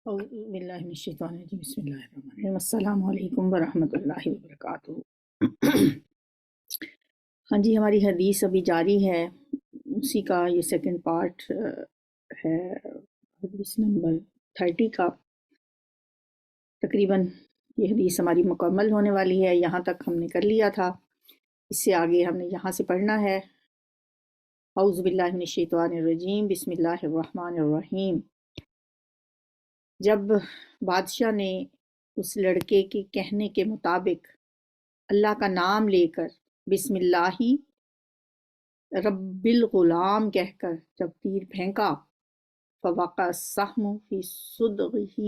اعوذ باللہ من الشیطان الرجیم بسم اللہ الرحمن الرحیم السلام علیکم ورحمۃ اللہ وبرکاتہ۔ ہاں جی، ہماری حدیث ابھی جاری ہے، اسی کا یہ سیکنڈ پارٹ ہے، حدیث نمبر 30 کا۔ تقریباً یہ حدیث ہماری مکمل ہونے والی ہے، یہاں تک ہم نے کر لیا تھا، اس سے آگے ہم نے یہاں سے پڑھنا ہے۔ اعوذ باللہ من الشیطان الرجیم بسم اللہ الرحمن الرحیم۔ جب بادشاہ نے اس لڑکے کے کہنے کے مطابق اللہ کا نام لے کر بسم اللہ رب الغلام کہہ کر جب تیر پھینکا، فوقع السہم فی صدغہ،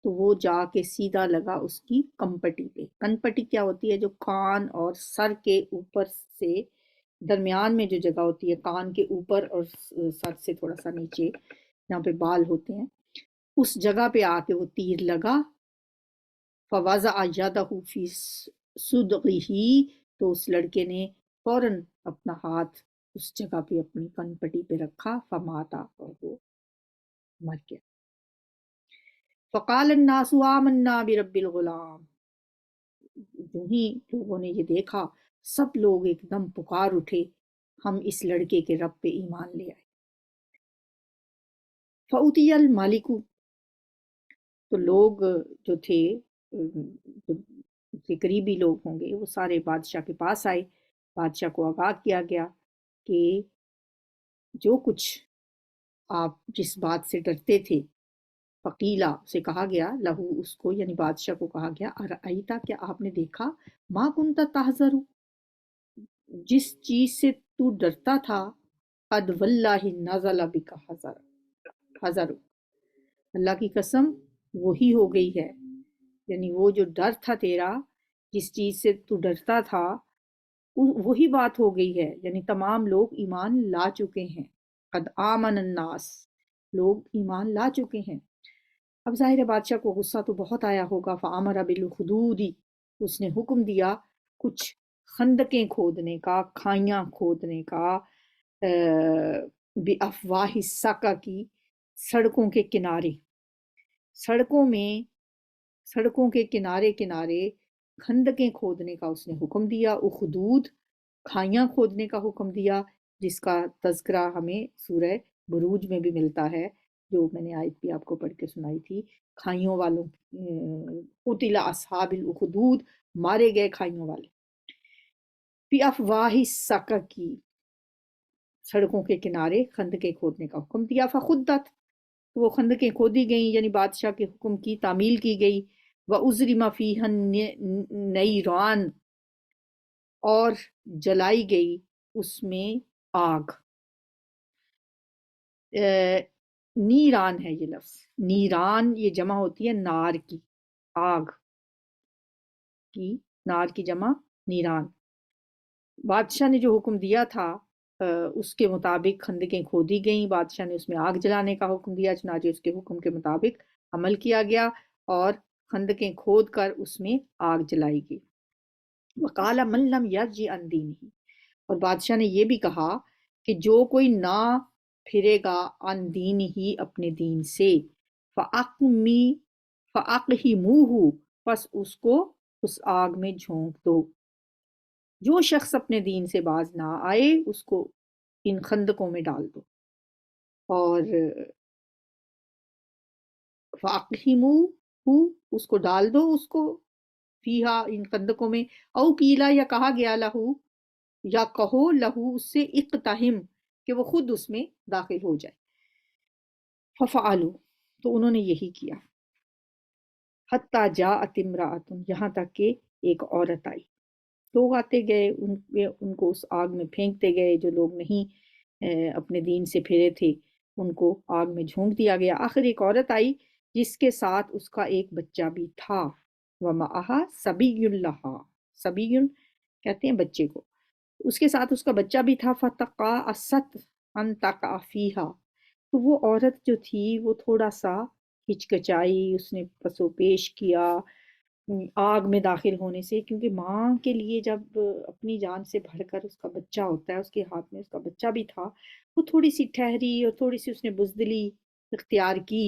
تو وہ جا کے سیدھا لگا اس کی کنپٹی پہ۔ کنپٹی کیا ہوتی ہے؟ جو کان اور سر کے اوپر سے درمیان میں جو جگہ ہوتی ہے، کان کے اوپر اور سر سے تھوڑا سا نیچے جہاں پہ بال ہوتے ہیں، اس جگہ پہ آ کے وہ تیر لگا۔ فوضع یدہ فی صدغہ، تو اس لڑکے نے فوراً اپنا ہاتھ اس جگہ پہ اپنی کن پٹی پہ رکھا، فماتا، اور وہ مر گیا۔ فقال الناس آمنا برب الغلام، جو ہی لوگوں نے یہ دیکھا، سب لوگ ایک دم پکار اٹھے، ہم اس لڑکے کے رب پہ ایمان لے آئے۔ فأتی الملک، تو لوگ جو تھے کے قریبی لوگ ہوں گے، وہ سارے بادشاہ کے پاس آئے، بادشاہ کو آگاہ کیا گیا کہ جو کچھ آپ جس بات سے ڈرتے تھے، فقیلا، سے کہا گیا، لہو، اس کو یعنی بادشاہ کو کہا گیا، ارأیتا، کیا آپ نے دیکھا، ما کنت تحذر، جس چیز سے تو ڈرتا تھا، قد واللہ نزل بک حذر، اللہ کی قسم وہی ہو گئی ہے، یعنی وہ جو ڈر تھا تیرا، جس چیز سے تو ڈرتا تھا، وہی بات ہو گئی ہے، یعنی تمام لوگ ایمان لا چکے ہیں۔ قد آمن الناس، لوگ ایمان لا چکے ہیں۔ اب ظاہر ہے بادشاہ کو غصہ تو بہت آیا ہوگا۔ فَأَمَرَ بِالْحُدُودِ، اس نے حکم دیا کچھ خندقیں کھودنے کا، کھائیاں کھودنے کا، بِأَفْوَاهِ السَّقَقِ، سڑکوں کے کنارے، سڑکوں کے کنارے کنارے خندقیں کھودنے کا اس نے حکم دیا۔ اخدود، کھائیاں کھودنے کا حکم دیا، جس کا تذکرہ ہمیں سورہ بروج میں بھی ملتا ہے، جو میں نے آیت بھی آپ کو پڑھ کے سنائی تھی، کھائیوں والوں، قتل اصحاب الاخدود، مارے گئے کھائیوں والے۔ فی افواہ السقق، سڑکوں کے کنارے خندقیں کھودنے کا حکم دیا۔ فخدت، وہ خندقیں کھودی گئیں، یعنی بادشاہ کے حکم کی تعمیل کی گئی۔ وَأُزْرِمَ فِيهَا النِّيرَانُ، اور جلائی گئی اس میں آگ۔ نیران ہے یہ لفظ، نیران یہ جمع ہوتی ہے نار کی، آگ کی، نار کی جمع نیران۔ بادشاہ نے جو حکم دیا تھا اس کے مطابق خندقیں کھودی گئیں، بادشاہ نے اس میں آگ جلانے کا حکم دیا، چنانچہ اس کے حکم کے مطابق عمل کیا گیا اور خندقیں کھود کر اس میں آگ جلائی گئی۔ وقال من لم یرجع عن دینہ، اور بادشاہ نے یہ بھی کہا کہ جو کوئی نہ پھرے گا عن دین ہی، اپنے دین سے، فَأَقْہِمُوهُ، پس اس کو اس آگ میں جھونک دو۔ جو شخص اپنے دین سے باز نہ آئے اس کو ان خندقوں میں ڈال دو۔ اور فَأَقْہِمُوهُ، اس کو ڈال دو، اس کو فیہا، ان خندقوں میں، او قیلا، یا کہا گیا، لہو، یا کہو، لہو، اس سے، اقتحم، کہ وہ خود اس میں داخل ہو جائے۔ ففعلوا، تو انہوں نے یہی کیا۔ حتی جاءت امرأۃ، یہاں تک کہ ایک عورت آئی۔ لوگ آتے گئے، ان کو اس آگ میں پھینکتے گئے، جو لوگ نہیں اپنے دین سے پھرے تھے ان کو آگ میں جھونک دیا گیا۔ آخر ایک عورت آئی جس کے ساتھ اس کا ایک بچہ بھی تھا۔ وَمَعَهَا صَبِيٌّ لَهَا، صبی کہتے ہیں بچے کو، اس کے ساتھ اس کا بچہ بھی تھا۔ فَتَقَاءَسَتْ أَن تَقَعَ فِيهَا، تو وہ عورت جو تھی وہ تھوڑا سا ہچکچائی، اس نے پس و پیش کیا آگ میں داخل ہونے سے، کیونکہ ماں کے لیے جب اپنی جان سے بڑھ کر اس کا بچہ ہوتا ہے، اس کے ہاتھ میں اس کا بچہ بھی تھا، وہ تھوڑی سی ٹھہری اور تھوڑی سی اس نے بزدلی اختیار کی۔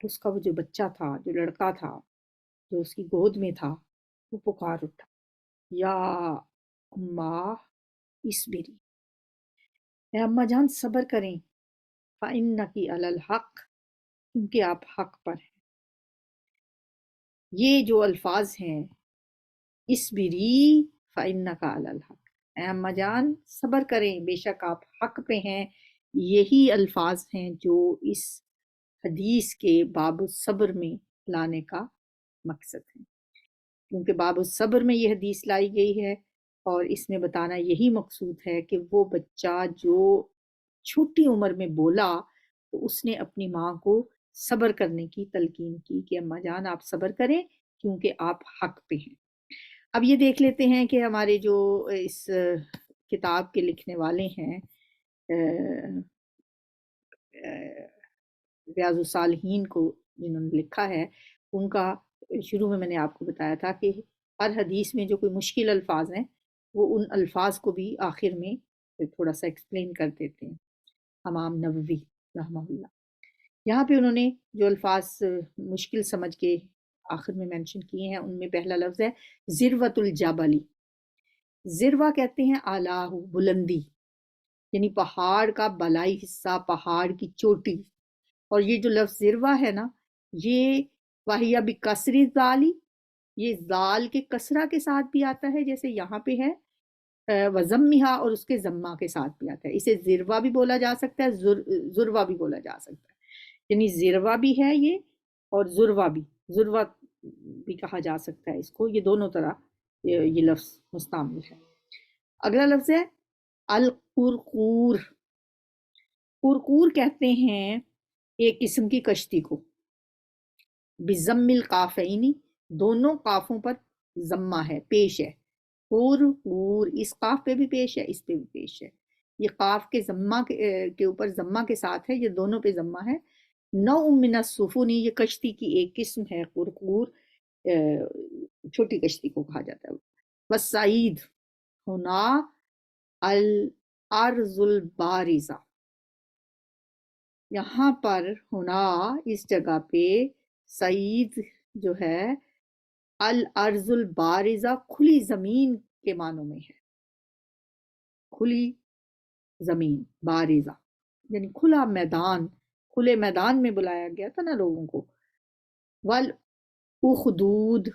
اس کا وہ جو بچہ تھا، جو لڑکا تھا، جو اس کی گود میں تھا، وہ پکار اٹھا، یا اماں اصبری، اے اماں جان صبر کریں، فإنکی علی الحق، کیونکہ آپ حق پر ہیں۔ یہ جو الفاظ ہیں، اصبری فإنک علی الحق، اے اماں جان صبر کریں، بے شک آپ حق پہ ہیں، یہی الفاظ ہیں جو اس حدیث کے باب الصبر میں لانے کا مقصد ہے، کیونکہ باب الصبر میں یہ حدیث لائی گئی ہے اور اس میں بتانا یہی مقصود ہے کہ وہ بچہ جو چھوٹی عمر میں بولا تو اس نے اپنی ماں کو صبر کرنے کی تلقین کی کہ اماں جان آپ صبر کریں کیونکہ آپ حق پہ ہیں۔ اب یہ دیکھ لیتے ہیں کہ ہمارے جو اس کتاب کے لکھنے والے ہیں، ریاض الصالحین کو جنہوں نے لکھا ہے، ان کا شروع میں نے آپ کو بتایا تھا کہ ہر حدیث میں جو کوئی مشکل الفاظ ہیں وہ ان الفاظ کو بھی آخر میں تھوڑا سا ایکسپلین کر دیتے ہیں، امام نووی رحمہ اللہ۔ یہاں پہ انہوں نے جو الفاظ مشکل سمجھ کے آخر میں مینشن کیے ہیں، ان میں پہلا لفظ ہے ذروۃ الجبلی۔ ذروہ کہتے ہیں اعلیٰ، بلندی، یعنی پہاڑ کا بالائی حصہ، پہاڑ کی چوٹی۔ اور یہ جو لفظ ذروہ ہے نا، یہ واہیہ بکسری ذالی، یہ ذال کے کسرہ کے ساتھ بھی آتا ہے جیسے یہاں پہ ہے، وضمھا، اور اس کے ضمہ کے ساتھ بھی آتا ہے۔ اسے ذروہ بھی بولا جا سکتا ہے، ذروہ بھی بولا جا سکتا ہے، یعنی ذروہ بھی ہے یہ اور ذروہ بھی کہا جا سکتا ہے اس کو، یہ دونوں طرح یہ لفظ مستعمل ہے۔ اگلا لفظ ہے القرقور۔ قرقور کہتے ہیں ایک قسم کی کشتی کو، بضم القافین، دونوں قافوں پر ضمہ ہے، پیش ہے، قرقور، اس قاف پہ بھی پیش ہے، اس پہ بھی پیش ہے، یہ قاف کے ضمہ کے اوپر ضمہ کے ساتھ ہے، یہ دونوں پہ ضمہ ہے۔ نوع من السفن، یہ کشتی کی ایک قسم ہے قرقور، چھوٹی کشتی کو کہا جاتا ہے۔ والصعید ہونا الارض البارزہ، یہاں پر ہونا اس جگہ پہ سعید جو ہے الارض البارزہ، کھلی زمین کے معنوں میں ہے، کھلی زمین، بارزہ یعنی کھلا میدان، کھلے میدان میں بلایا گیا تھا نا لوگوں کو۔ والاخدود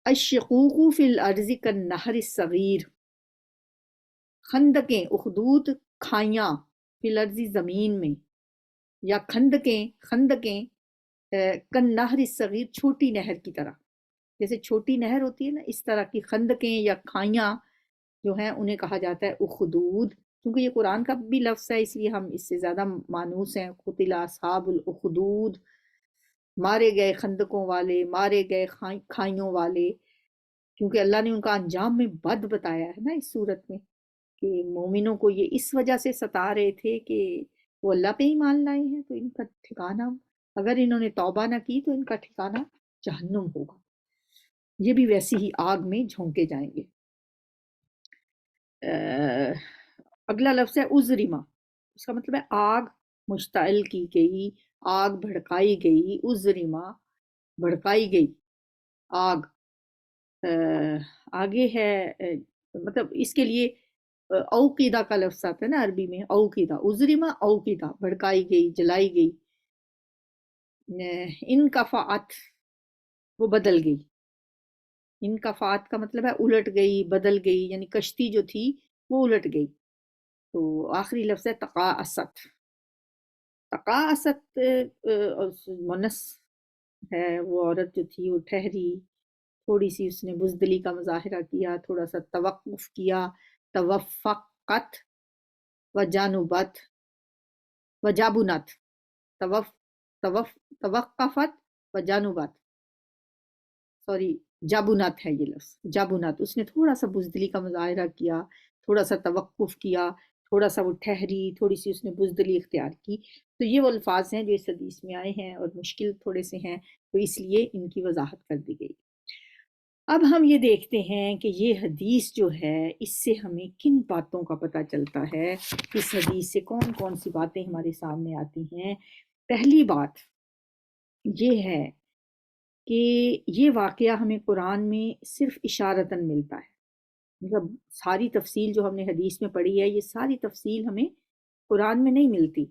الشقوق فی الارض کالنہر الصغیر، خندقیں، اخدود کھائیاں، فی الارض زمین میں، یا خندقیں کالنہر الصغیر، چھوٹی نہر کی طرح، جیسے چھوٹی نہر ہوتی ہے نا، اس طرح کی خندقیں یا کھائیاں جو ہیں انہیں کہا جاتا ہے اخدود، کیونکہ یہ قرآن کا بھی لفظ ہے اس لیے ہم اس سے زیادہ مانوس ہیں۔ قتل اصحاب الاخدود، مارے گئے خندقوں والے، مارے گئے کھائیوں والے، کیونکہ اللہ نے ان کا انجام میں بد بتایا ہے نا اس صورت میں، کہ مومنوں کو یہ اس وجہ سے ستا رہے تھے کہ وہ اللہ پہ ہی مان لائے ہیں، تو ان کا ٹھکانہ، اگر انہوں نے توبہ نہ کی تو ان کا ٹھکانہ جہنم ہوگا، یہ بھی ویسی ہی آگ میں جھونکے جائیں گے۔ اگلا لفظ ہے ازرما، اس کا مطلب ہے آگ مشتعل کی گئی، آگ بھڑکائی گئی، ازرما بھڑکائی گئی آگ۔ آگے ہے مطلب اس کے لیے اوقیدہ کا لفظ آتا ہے نا عربی میں، اوقیدہ، ازرما اوقیدہ، بھڑکائی گئی، جلائی گئی۔ انکفعت، وہ بدل گئی، انکفعت کا مطلب ہے الٹ گئی، بدل گئی، یعنی کشتی جو تھی وہ الٹ گئی۔ تو آخری لفظ ہے تقاعست۔ تقاعست مونس ہے، وہ عورت جو تھی وہ ٹھہری، تھوڑی سی اس نے بزدلی کا مظاہرہ کیا، تھوڑا سا توقف کیا، توفقت وجانبت وجابنت، توقفت وجانبت، سوری جابنت ہے یہ لفظ، جابنت، اس نے تھوڑا سا بزدلی کا مظاہرہ کیا، تھوڑا سا توقف کیا، تھوڑا سا وہ ٹھہری، تھوڑی سی اس نے بزدلی اختیار کی۔ تو یہ وہ الفاظ ہیں جو اس حدیث میں آئے ہیں اور مشکل تھوڑے سے ہیں، تو اس لیے ان کی وضاحت کر دی گئی۔ اب ہم یہ دیکھتے ہیں کہ یہ حدیث جو ہے اس سے ہمیں کن باتوں کا پتہ چلتا ہے، اس حدیث سے کون کون سی باتیں ہمارے سامنے آتی ہیں۔ پہلی بات یہ ہے کہ یہ واقعہ ہمیں قرآن میں صرف اشارتاً ملتا ہے، مطلب ساری تفصیل جو ہم نے حدیث میں پڑھی ہے یہ ساری تفصیل ہمیں قرآن میں نہیں ملتی۔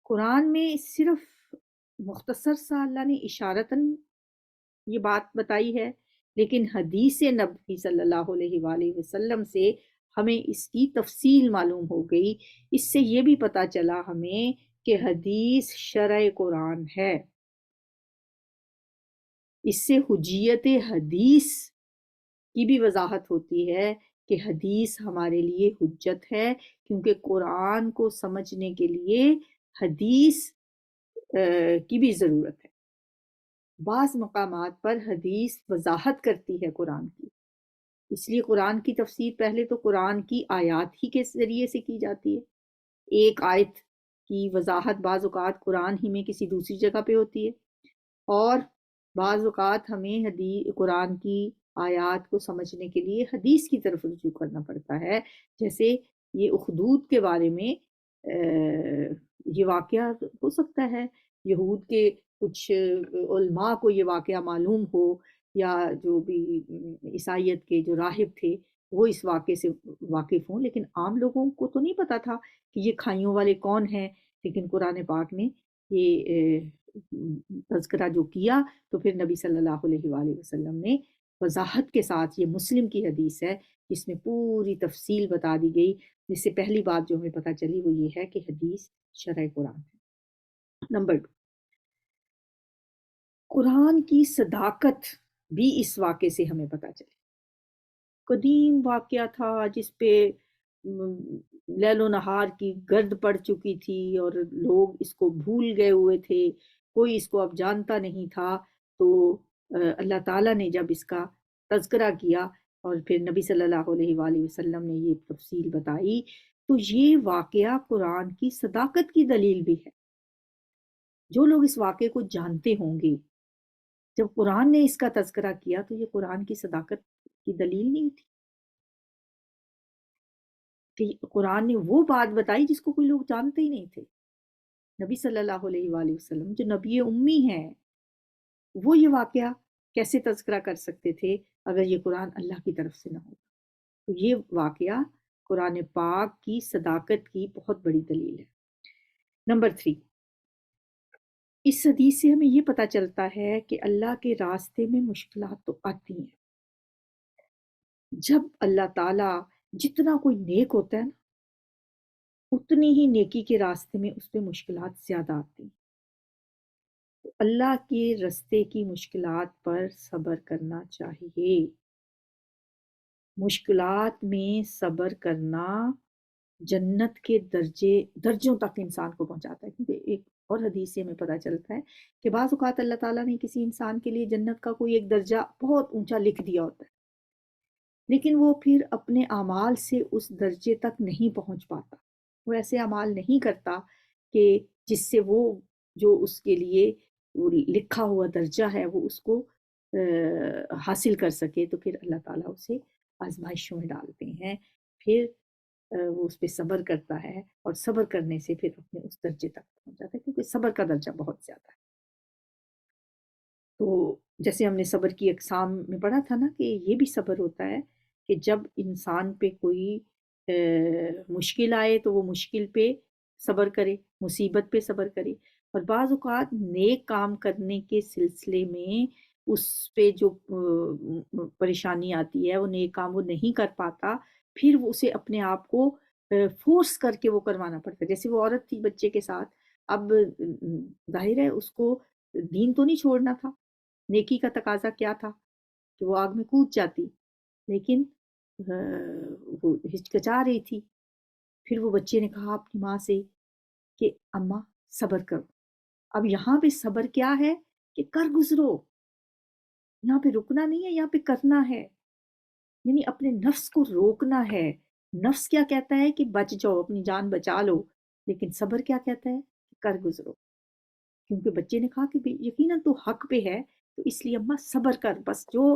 قرآن میں صرف مختصر سا اللہ نے اشارتاً یہ بات بتائی ہے، لیکن حدیث نبوی صلی اللہ علیہ وآلہ وسلم سے ہمیں اس کی تفصیل معلوم ہو گئی۔ اس سے یہ بھی پتہ چلا ہمیں کہ حدیث شرع قرآن ہے۔ اس سے حجیت حدیث کی بھی وضاحت ہوتی ہے کہ حدیث ہمارے لیے حجت ہے، کیونکہ قرآن کو سمجھنے کے لیے حدیث کی بھی ضرورت ہے۔ بعض مقامات پر حدیث وضاحت کرتی ہے قرآن کی، اس لیے قرآن کی تفسیر پہلے تو قرآن کی آیات ہی کے ذریعے سے کی جاتی ہے۔ ایک آیت کی وضاحت بعض اوقات قرآن ہی میں کسی دوسری جگہ پہ ہوتی ہے، اور بعض اوقات ہمیں قرآن کی آیات کو سمجھنے کے لیے حدیث کی طرف رجوع کرنا پڑتا ہے۔ جیسے یہ اخدود کے بارے میں یہ واقعہ ہو سکتا ہے یہود کے کچھ علماء کو یہ واقعہ معلوم ہو، یا جو بھی عیسائیت کے جو راہب تھے وہ اس واقعے سے واقف ہوں، لیکن عام لوگوں کو تو نہیں پتا تھا کہ یہ کھائیوں والے کون ہیں۔ لیکن قرآن پاک نے یہ تذکرہ جو کیا تو پھر نبی صلی اللہ علیہ وآلہ وسلم نے وضاحت کے ساتھ، یہ مسلم کی حدیث ہے جس میں پوری تفصیل بتا دی گئی، جس سے پہلی بات جو ہمیں پتہ چلی وہ یہ ہے کہ حدیث شرع قرآن ہے۔ نمبر 2، قرآن کی صداقت بھی اس واقعے سے ہمیں پتہ چلی۔ قدیم واقعہ تھا جس پہ لیل و نہار کی گرد پڑ چکی تھی اور لوگ اس کو بھول گئے ہوئے تھے، کوئی اس کو اب جانتا نہیں تھا۔ تو اللہ تعالیٰ نے جب اس کا تذکرہ کیا اور پھر نبی صلی اللہ علیہ وآلہ وسلم نے یہ تفصیل بتائی، تو یہ واقعہ قرآن کی صداقت کی دلیل بھی ہے۔ جو لوگ اس واقعے کو جانتے ہوں گے، جب قرآن نے اس کا تذکرہ کیا تو یہ قرآن کی صداقت کی دلیل نہیں تھی کہ قرآن نے وہ بات بتائی جس کو کوئی لوگ جانتے ہی نہیں تھے۔ نبی صلی اللہ علیہ وآلہ وسلم جو نبی امی ہیں، وہ یہ واقعہ کیسے تذکرہ کر سکتے تھے اگر یہ قرآن اللہ کی طرف سے نہ ہو؟ تو یہ واقعہ قرآن پاک کی صداقت کی بہت بڑی دلیل ہے۔ نمبر 3، اس حدیث سے ہمیں یہ پتہ چلتا ہے کہ اللہ کے راستے میں مشکلات تو آتی ہیں۔ جب اللہ تعالیٰ جتنا کوئی نیک ہوتا ہے نا، اتنی ہی نیکی کے راستے میں اس پہ مشکلات زیادہ آتی ہیں۔ تو اللہ کے راستے کی مشکلات پر صبر کرنا چاہیے۔ مشکلات میں صبر کرنا جنت کے درجوں تک انسان کو پہنچاتا ہے، کیونکہ ایک اور حدیث سے ہمیں پتہ چلتا ہے کہ بعض اوقات اللہ تعالیٰ نے کسی انسان کے لیے جنت کا کوئی ایک درجہ بہت اونچا لکھ دیا ہوتا ہے، لیکن وہ پھر اپنے اعمال سے اس درجے تک نہیں پہنچ پاتا۔ وہ ایسے اعمال نہیں کرتا کہ جس سے وہ جو اس کے لیے وہ لکھا ہوا درجہ ہے وہ اس کو حاصل کر سکے، تو پھر اللہ تعالیٰ اسے آزمائشوں میں ڈالتے ہیں، پھر وہ اس پہ صبر کرتا ہے اور صبر کرنے سے پھر اپنے اس درجے تک پہنچ جاتا ہے، کیونکہ صبر کا درجہ بہت زیادہ ہے۔ تو جیسے ہم نے صبر کی اقسام میں پڑھا تھا نا کہ یہ بھی صبر ہوتا ہے کہ جب انسان پہ کوئی مشکل آئے تو وہ مشکل پہ صبر کرے، مصیبت پہ صبر کرے، اور بعض اوقات نیک کام کرنے کے سلسلے میں اس پہ جو پریشانی آتی ہے، وہ نیک کام وہ نہیں کر پاتا، پھر وہ اسے اپنے آپ کو فورس کر کے وہ کروانا پڑتا ہے۔ جیسے وہ عورت تھی بچے کے ساتھ، اب ظاہر ہے اس کو دین تو نہیں چھوڑنا تھا، نیکی کا تقاضا کیا تھا کہ وہ آگ میں کود جاتی، لیکن وہ ہچکچا رہی تھی۔ پھر وہ بچے نے کہا اپنی ماں سے کہ اماں صبر کرو۔ اب یہاں پہ صبر کیا ہے کہ کر گزرو، یہاں پہ رکنا نہیں ہے، یہاں پہ کرنا ہے، یعنی اپنے نفس کو روکنا ہے۔ نفس کیا کہتا ہے کہ بچ جاؤ، اپنی جان بچا لو، لیکن صبر کیا کہتا ہے کہ کر گزرو، کیونکہ بچے نے کہا کہ یقیناً تو حق پہ ہے، تو اس لیے اماں صبر کر، بس جو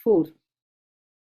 4,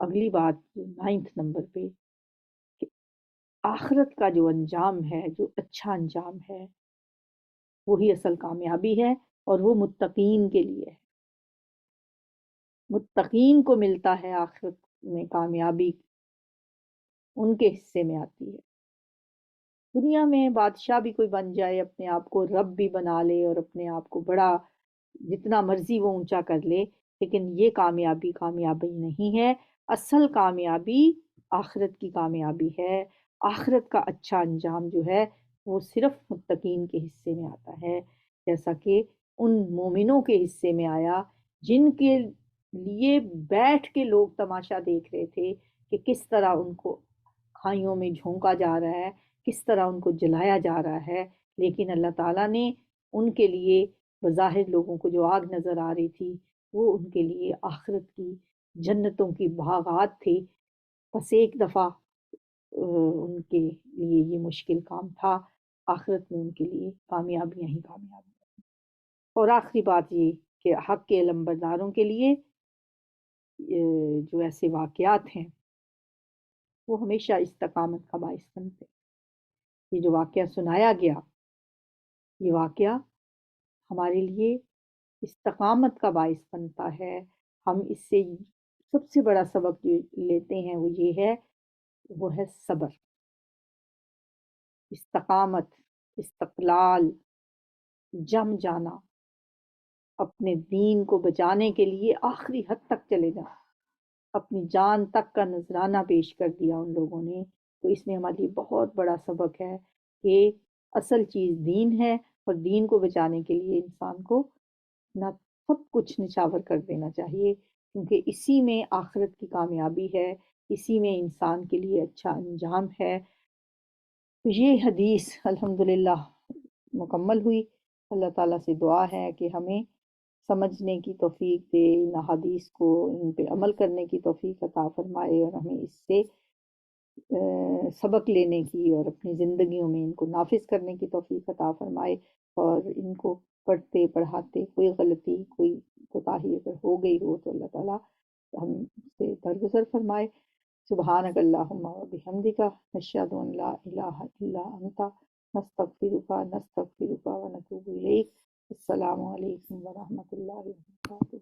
اگلی بات 9 نمبر پہ کہ آخرت کا جو انجام ہے، جو اچھا انجام ہے، وہی اصل کامیابی ہے، اور وہ متقین کے لیے ہے۔ متقین کو ملتا ہے آخرت میں کامیابی، ان کے حصے میں آتی ہے۔ دنیا میں بادشاہ بھی کوئی بن جائے، اپنے آپ کو رب بھی بنا لے اور اپنے آپ کو بڑا جتنا مرضی وہ اونچا کر لے، لیکن یہ کامیابی کامیابی نہیں ہے۔ اصل کامیابی آخرت کی کامیابی ہے۔ آخرت کا اچھا انجام جو ہے وہ صرف متقین کے حصے میں آتا ہے، جیسا کہ ان مومنوں کے حصے میں آیا جن کے لیے بیٹھ کے لوگ تماشا دیکھ رہے تھے کہ کس طرح ان کو کھائیوں میں جھونکا جا رہا ہے، کس طرح ان کو جلایا جا رہا ہے، لیکن اللہ تعالیٰ نے ان کے لیے بظاہر لوگوں کو جو آگ نظر آ رہی تھی وہ ان کے لیے آخرت کی جنتوں کی باغات تھی۔ بس ایک دفعہ ان کے لیے یہ مشکل کام تھا، آخرت میں ان کے لیے کامیابیاں ہی کامیابی۔ اور آخری بات یہ کہ حق کے علمبرداروں کے لیے جو ایسے واقعات ہیں وہ ہمیشہ استقامت کا باعث بنتے ہیں۔ یہ جو واقعہ سنایا گیا، یہ واقعہ ہمارے لیے استقامت کا باعث بنتا ہے۔ ہم اس سے سب سے بڑا سبق جو لیتے ہیں وہ یہ ہے، وہ ہے صبر، استقامت، استقلال، جم جانا، اپنے دین کو بچانے کے لیے آخری حد تک چلے جانا، اپنی جان تک کا نذرانہ پیش کر دیا ان لوگوں نے۔ تو اس میں ہمارے لیے بہت بڑا سبق ہے کہ اصل چیز دین ہے، اور دین کو بچانے کے لیے انسان کو نہ سب کچھ نچھاور کر دینا چاہیے، کیونکہ اسی میں آخرت کی کامیابی ہے، اسی میں انسان کے لیے اچھا انجام ہے۔ تو یہ حدیث الحمدللہ مکمل ہوئی۔ اللہ تعالیٰ سے دعا ہے کہ ہمیں سمجھنے کی توفیق دے، ان حدیث کو ان پہ عمل کرنے کی توفیق عطا فرمائے، اور ہمیں اس سے سبق لینے کی اور اپنی زندگیوں میں ان کو نافذ کرنے کی توفیق عطا فرمائے، اور ان کو پڑھتے پڑھاتے کوئی غلطی کوئی کوتاہی اگر ہو گئی ہو تو اللہ تعالیٰ ہم سے درگزر فرمائے۔ سبحانک اللہم و بحمدک، نشہد ان لا الہ الا انت، نستغفرک و نتوب الیک۔ السلام علیکم ورحمۃ اللہ وبرکاتہ۔